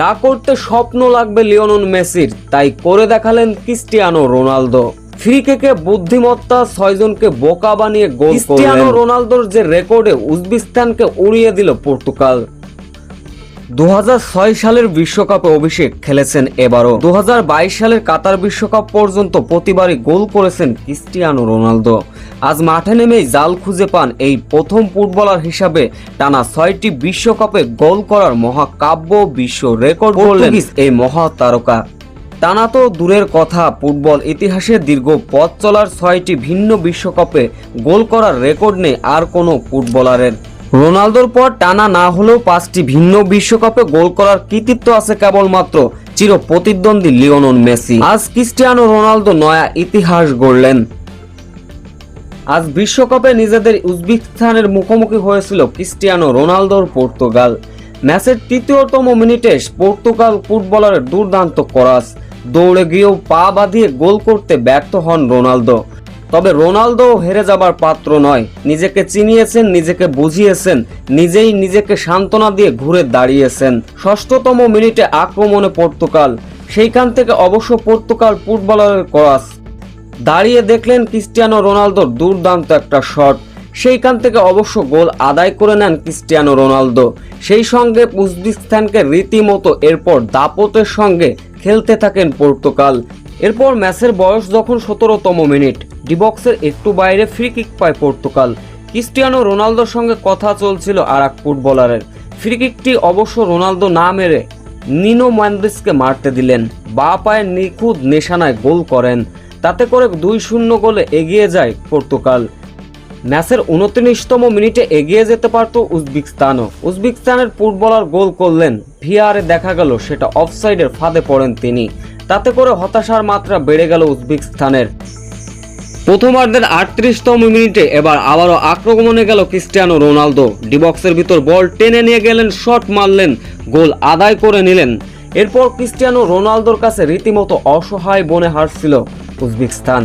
যা করতে স্বপ্ন লাগবে লিওনেল মেসির তাই করে দেখালেন ক্রিস্টিয়ানো রোনালদো। ফ্রি কিকে বুদ্ধিমত্তা 6 জনকে বোকা বানিয়ে গোল করলেন। ক্রিস্টিয়ানো রোনালদোর যে রেকর্ডে উজবেকিস্তানকে উড়িয়ে দিল পর্তুগাল। 2006 সালের বিশ্বকাপে অভিষেক খেলেছেন এবারও। 2022 সালের কাতার বিশ্বকাপ পর্যন্ত প্রতিবারই গোল করেছেন ক্রিস্টিয়ানো রোনালদো। আজ মাঠে নেমেই জাল খুঁজে পান এই প্রথম ফুটবলার হিসাবে টানা 6টি বিশ্বকাপে গোল করার মহাকাব্য বিশ্ব রেকর্ড করলেন এই মহা তারকা। টানা তো দূরের কথা, ফুটবল ইতিহাসে দীর্ঘ পথ চলার 6টি ভিন্ন বিশ্বকাপে গোল করার রেকর্ড নেই আর কোনো ফুটবলারের। রোনালদোর পর টানা না হলেও 5টি ভিন্ন বিশ্বকাপে গোল করার কৃতিত্ব আছে কেবলমাত্র চির প্রতিদ্বন্দ্বী লিওনেল মেসি। আজ ক্রিস্টিয়ানো রোনালদো নয়া ইতিহাস গড়লেন। আজ বিশ্বকাপে নিজেদের উজবেকিস্তানের মুখোমুখি হয়েছিল ক্রিস্টিয়ানো রোনালদোর পর্তুগাল। ম্যাচের তৃতীয়তম মিনিটে পর্তুগাল ফুটবলারের দুর্দান্ত ক্রস, দৌড়ে গিয়েও পা বাঁধিয়ে গোল করতে ব্যর্থ হন রোনালদো। তবে রোনালদো হেরে যাবার পাত্র নয়, নিজেকে চিনিয়েছেন, নিজেকে বুঝিয়েছেন, নিজেই নিজেকে সান্ত্বনা দিয়ে ঘুরে দাঁড়িয়েছেন। 6তম মিনিটে আক্রমণে পর্তুগাল, সেইখান থেকে অবশ্য পর্তুগাল ফুটবলারের ক্রস, দাঁড়িয়ে দেখলেন ক্রিস্টিয়ানো রোনালদোর দুর্দান্ত একটা শট, সেইখান থেকে অবশ্য গোল আদায় করে নেন ক্রিস্টিয়ানো রোনালদো। সেই সঙ্গে উজবেকিস্তানকে রীতিমতো এরপর দাপটের সঙ্গে খেলতে থাকেন পর্তুগাল। এরপর ম্যাচের বয়স যখন 17তম মিনিট, ডিবক্সের একটু বাইরে ফ্রি কিক পায় পর্তুগাল। ক্রিস্টিয়ানো রোনালদোর সঙ্গে কথা চলছিল আর এক ফুটবলারের। ফ্রি কিকটি অবশ্য রোনালদো না মেরে নিনো মেন্দেসকে মারতে দিলেন, বা পায়ের নিখুঁত নিশানায় গোল করেন। তাতে করে 2-0 গোলে এগিয়ে যায় পর্তুগাল। ম্যাচের 29তম মিনিটে এগিয়ে যেতে পারত উজবেকিস্তানও। উজবেকিস্তানের ফুটবলার গোল করলেন, ভিআরে দেখা গেল সেটা অফসাইডের ফাঁদে পড়েন তিনি। তাতে করে হতাশার মাত্রা বেড়ে গেল উজবেকিস্তানের। প্রথমার্ধের 38তম মিনিটে এবার আবারও আক্রমণে গেল ক্রিস্টিয়ানো রোনালদো। ডিবক্সের ভিতর বল টেনে নিয়ে গেলেন, শট মারলেন, গোল আদায় করে নিলেন। এরপর ক্রিস্টিয়ানো রোনালদোর কাছে রীতিমতো অসহায় বনে হারছিল উজবেকিস্তান।